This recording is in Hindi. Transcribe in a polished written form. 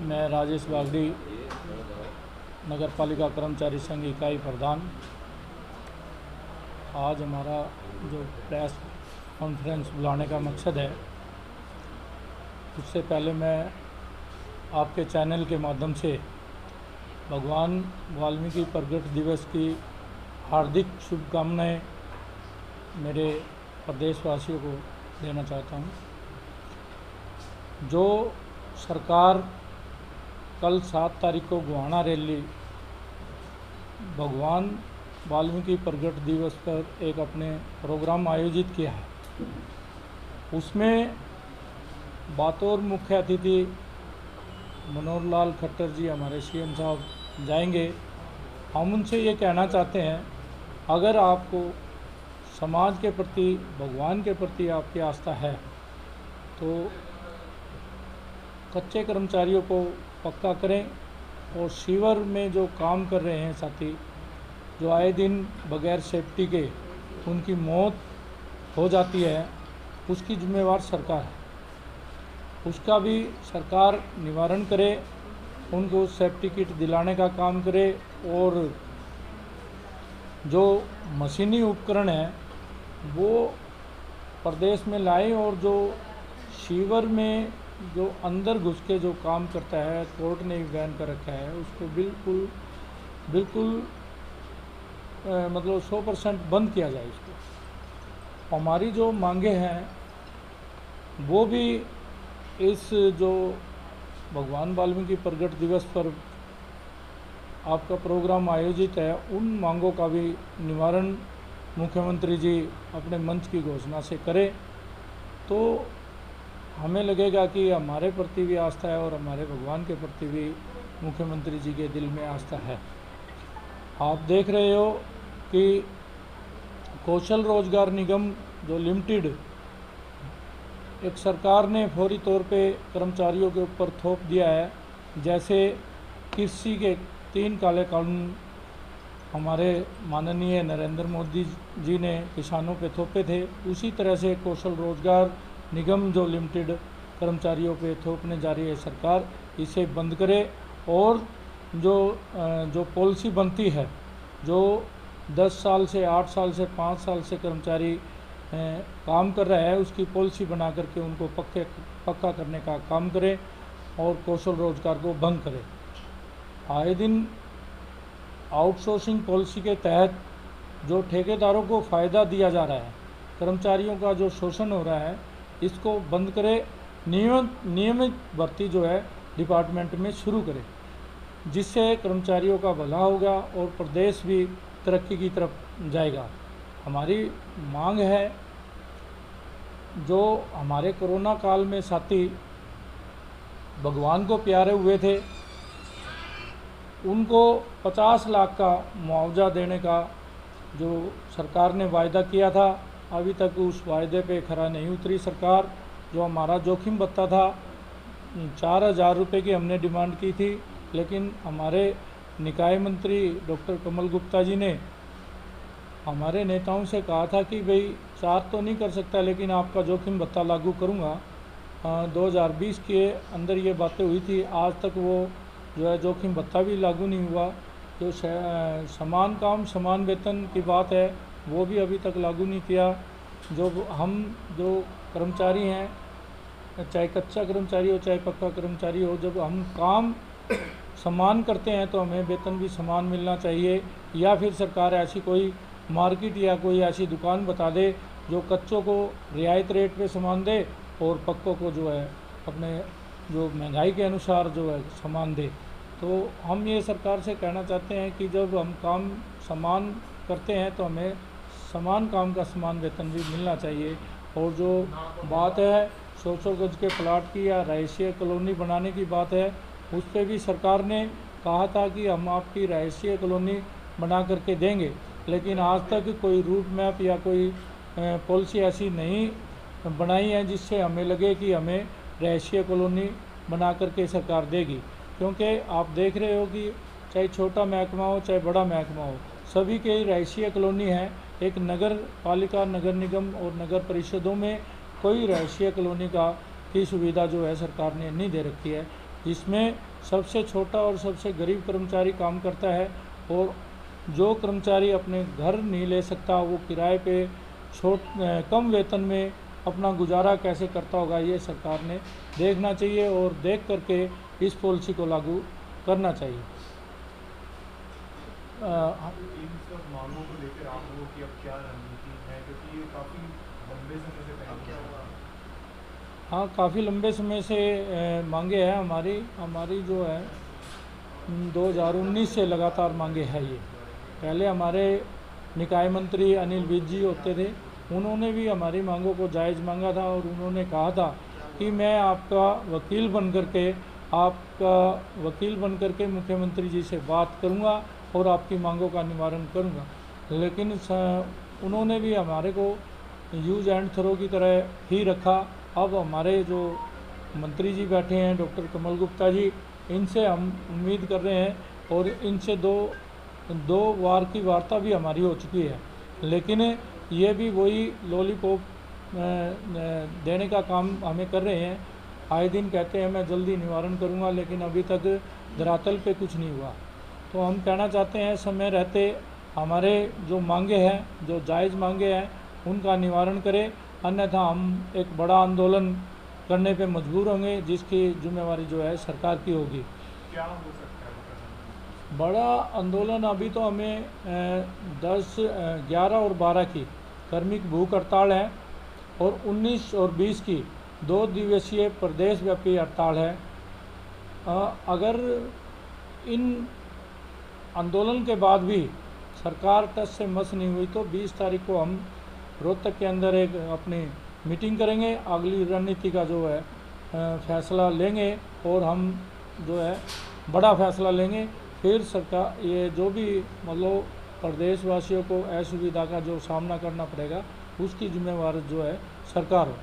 मैं राजेश बागड़ी, नगर पालिका कर्मचारी संघ इकाई प्रधान। आज हमारा जो प्रेस कॉन्फ्रेंस बुलाने का मकसद है, उससे पहले मैं आपके चैनल के माध्यम से भगवान वाल्मीकि प्रगट दिवस की हार्दिक शुभकामनाएं मेरे प्रदेशवासियों को देना चाहता हूं। जो सरकार कल 7 तारीख को गोहाना रैली भगवान वाल्मीकि प्रगट दिवस पर एक अपने प्रोग्राम आयोजित किया है, उसमें बतौर मुख्य अतिथि मनोहर लाल खट्टर जी हमारे सीएम साहब जाएंगे। हम उनसे ये कहना चाहते हैं, अगर आपको समाज के प्रति, भगवान के प्रति आपकी आस्था है तो कच्चे कर्मचारियों को पक्का करें, और शिविर में जो काम कर रहे हैं साथी, जो आए दिन बगैर सेफ्टी के उनकी मौत हो जाती है, उसकी जिम्मेवार सरकार है। उसका भी सरकार निवारण करे, उनको सेफ्टी किट दिलाने का काम करे, और जो मशीनी उपकरण है वो प्रदेश में लाए, और जो शिविर में जो अंदर घुस के जो काम करता है, कोर्ट ने भी बैन कर रखा है, उसको बिल्कुल मतलब 100% बंद किया जाए इसको। हमारी जो मांगे हैं वो भी इस जो भगवान वाल्मीकि प्रगट दिवस पर आपका प्रोग्राम आयोजित है, उन मांगों का भी निवारण मुख्यमंत्री जी अपने मंच की घोषणा से करें, तो हमें लगेगा कि हमारे प्रति भी आस्था है और हमारे भगवान के प्रति भी मुख्यमंत्री जी के दिल में आस्था है। आप देख रहे हो कि कौशल रोजगार निगम जो लिमिटेड एक सरकार ने फौरी तौर पे कर्मचारियों के ऊपर थोप दिया है। जैसे कृषि के 3 काले कानून हमारे माननीय नरेंद्र मोदी जी ने किसानों पे थोपे थे, उसी तरह से कौशल रोजगार निगम जो लिमिटेड कर्मचारियों पे थोपने जा रही है सरकार, इसे बंद करे, और जो पॉलिसी बनती है, जो 10 साल से 8 साल से 5 साल से कर्मचारी काम कर रहा है, उसकी पॉलिसी बना करके उनको पक्का करने का काम करें और कौशल रोजगार को बंद करें। आए दिन आउटसोर्सिंग पॉलिसी के तहत जो ठेकेदारों को फ़ायदा दिया जा रहा है, कर्मचारियों का जो शोषण हो रहा है, इसको बंद करें। नियमित भर्ती जो है डिपार्टमेंट में शुरू करें, जिससे कर्मचारियों का भला होगा और प्रदेश भी तरक्की की तरफ जाएगा। हमारी मांग है, जो हमारे कोरोना काल में साथी भगवान को प्यारे हुए थे, उनको 50 लाख का मुआवजा देने का जो सरकार ने वायदा किया था, अभी तक उस वायदे पे खरा नहीं उतरी सरकार। जो हमारा जोखिम भत्ता था 4,000 रुपये की हमने डिमांड की थी, लेकिन हमारे निकाय मंत्री डॉक्टर कमल गुप्ता जी ने हमारे नेताओं से कहा था कि भाई 4 तो नहीं कर सकता, लेकिन आपका जोखिम भत्ता लागू करूँगा। 2020 के अंदर ये बातें हुई थी, आज तक वो जो है जोखिम भत्ता भी लागू नहीं हुआ। जो समान काम समान वेतन की बात है, वो भी अभी तक लागू नहीं किया। जो कर्मचारी हैं, चाहे कच्चा कर्मचारी हो चाहे पक्का कर्मचारी हो, जब हम काम समान करते हैं तो हमें वेतन भी समान मिलना चाहिए। या फिर सरकार ऐसी कोई मार्केट या कोई ऐसी दुकान बता दे जो कच्चों को रियायत रेट पे सामान दे और पक्कों को जो है अपने जो महंगाई के अनुसार जो है सामान दे। तो हम ये सरकार से कहना चाहते हैं कि जब हम काम समान करते हैं तो हमें समान काम का समान वेतन भी मिलना चाहिए। और जो बात है 100 गज के प्लाट की या रहायशी कॉलोनी बनाने की बात है, उस पर भी सरकार ने कहा था कि हम आपकी रहायशी कॉलोनी बना करके देंगे, लेकिन आज तक कोई रूट मैप या कोई पॉलिसी ऐसी नहीं बनाई है जिससे हमें लगे कि हमें रहायशी कॉलोनी बना करके सरकार देगी। क्योंकि आप देख रहे हो कि चाहे छोटा महकमा हो चाहे बड़ा महकमा हो, सभी के रहायशी कॉलोनी है। एक नगर पालिका, नगर निगम और नगर परिषदों में कोई रहायशी कॉलोनी की सुविधा जो है सरकार ने नहीं दे रखी है। जिसमें सबसे छोटा और सबसे गरीब कर्मचारी काम करता है, और जो कर्मचारी अपने घर नहीं ले सकता वो किराए पे कम वेतन में अपना गुजारा कैसे करता होगा, ये सरकार ने देखना चाहिए और देख करके इस पॉलिसी को लागू करना चाहिए। इन सब मांगों को लेकर आप लोगों की अब क्या रणनीति है, क्योंकि ये काफ़ी लंबे समय से पहले हुआ है। हाँ, काफ़ी लंबे समय से मांगे हैं हमारी जो है 2019 से लगातार मांगे है ये। पहले हमारे निकाय मंत्री अनिल विज जी होते थे, उन्होंने भी हमारी मांगों को जायज़ मांगा था और उन्होंने कहा था कि मैं आपका वकील बन करके मुख्यमंत्री जी से बात करूंगा और आपकी मांगों का निवारण करूंगा। लेकिन उन्होंने भी हमारे को यूज एंड थ्रो की तरह ही रखा। अब हमारे जो मंत्री जी बैठे हैं डॉक्टर कमल गुप्ता जी, इनसे हम उम्मीद कर रहे हैं और इनसे दो बार की वार्ता भी हमारी हो चुकी है, लेकिन ये भी वही लॉलीपॉप देने का काम हमें कर रहे हैं। आए दिन कहते हैं मैं जल्दी निवारण करूंगा, लेकिन अभी तक धरातल पे कुछ नहीं हुआ। तो हम कहना चाहते हैं समय रहते हमारे जो मांगे हैं, जो जायज़ मांगे हैं, उनका निवारण करें, अन्यथा हम एक बड़ा आंदोलन करने पे मजबूर होंगे, जिसकी जिम्मेवारी जो है सरकार की होगी। क्या हो सकता है बड़ा आंदोलन अभी तो हमें 10, 11 और 12 की कार्मिक भूख हड़ताल है और 19 और 20 की 2 दिवसीय प्रदेश व्यापी हड़ताल है। अगर इन आंदोलन के बाद भी सरकार टस से मस नहीं हुई तो 20 तारीख को हम रोहतक के अंदर एक अपनी मीटिंग करेंगे, अगली रणनीति का जो है फैसला लेंगे और हम जो है बड़ा फैसला लेंगे। फिर सरकार ये जो भी मतलब प्रदेशवासियों को असुविधा का जो सामना करना पड़ेगा उसकी जिम्मेवारी जो है सरकार हो।